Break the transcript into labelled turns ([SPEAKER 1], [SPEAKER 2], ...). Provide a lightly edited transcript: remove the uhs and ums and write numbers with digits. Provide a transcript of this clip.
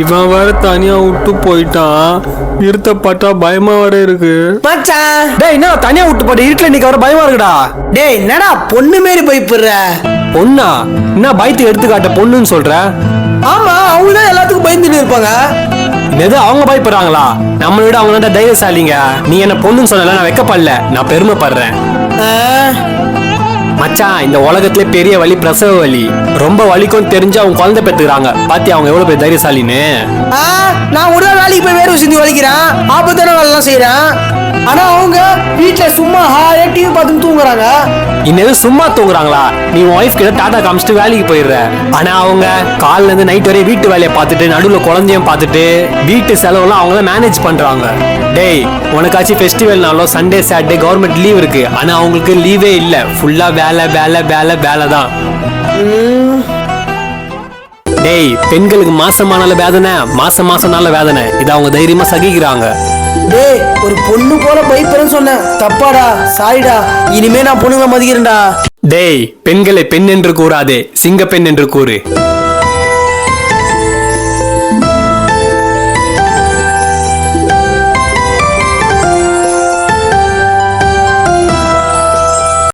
[SPEAKER 1] இவன் வேற தனியா விட்டு போயிட்டான். இருத்தப்பட்டா பயமா வர இருக்கு.
[SPEAKER 2] மச்சான்
[SPEAKER 3] டேய் என்ன தனியா விட்டு போட்டு இருட்டுல இன்னைக்கு வர பயமா இருக்குடா.
[SPEAKER 2] டேய் என்னடா பொண்ணு மாரி பயப்படுற?
[SPEAKER 3] பொண்ணா? என்ன பயத்தை எடுத்துக்காட்ட பொண்ணுன்னு சொல்ற?
[SPEAKER 2] ஆமா அவங்க தான் எல்லாத்துக்கும் பயந்துட்டு இருப்பாங்க.
[SPEAKER 3] எது அவங்க பயப்படுறாங்களா? நம்மளை விட அவங்க தான் தைரியசாலிங்க. நீ என்ன பொண்ணுன்னு சொல்லல, நான் வெக்கப்படல, நான் பெருமைப்படுறேன். மச்சான் இந்த உலகத்துல பெரிய வலி பிரசவ வலி. ரொம்ப வலிக்கும் தெரிஞ்சு அவங்க குழந்தை பெற்றுக்கிறாங்க. பாத்தி அவங்க எவ்வளவு பெரிய தைரியசாலின்னு.
[SPEAKER 2] நான் ஒரு வேலைக்கு போய் வேறு செஞ்சு வலிக்கிறேன், ஆபத்தான வேலைலாம் செய்யறேன். ஆனா அவங்க வீட்டுல சும்மா ஹாயா டிவி பார்த்துட்டு தூங்குறாங்க.
[SPEAKER 3] இன்னும் சும்மா தூங்குறாங்களா? நீ உன் ஒய்ஃப் கிட்ட டாடா காமிச்சிட்டு வேலைக்கு போயிடுற. ஆனா அவங்க காலைல இருந்து நைட் வரையும் வீட்டு வேலையை பார்த்துட்டு நடுவுல குழந்தையும் பார்த்துட்டு வீட்டு செலவுலாம் அவங்க தான் மேனேஜ் பண்றாங்க. டேய் உனக்காச்சும் ஃபெஸ்டிவல்னாலும் சண்டே சாட்டர்டே கவர்மெண்ட் லீவ் இருக்கு. ஆனா அவங்களுக்கு லீவே இல்ல. ஃபுல்லா வேலை வேலை வேலை வேலை தான். டேய் பெண்களுக்கு மாசமானால வேதனை, மாசம்னால வேதனை. இதை அவங்க தைரியமா சகிக்கிறாங்க.
[SPEAKER 2] டேய் ஒரு பொண்ணு போல பயப்படுறேன்னு சொன்னேன், தப்பாடா, சாரிடா. இனிமே நான் பொண்ணுங்களை மதிக்கிறேன்டா.
[SPEAKER 3] டேய் பெண்களை பெண் என்று கூறாதே, சிங்க பெண் என்று கூறு.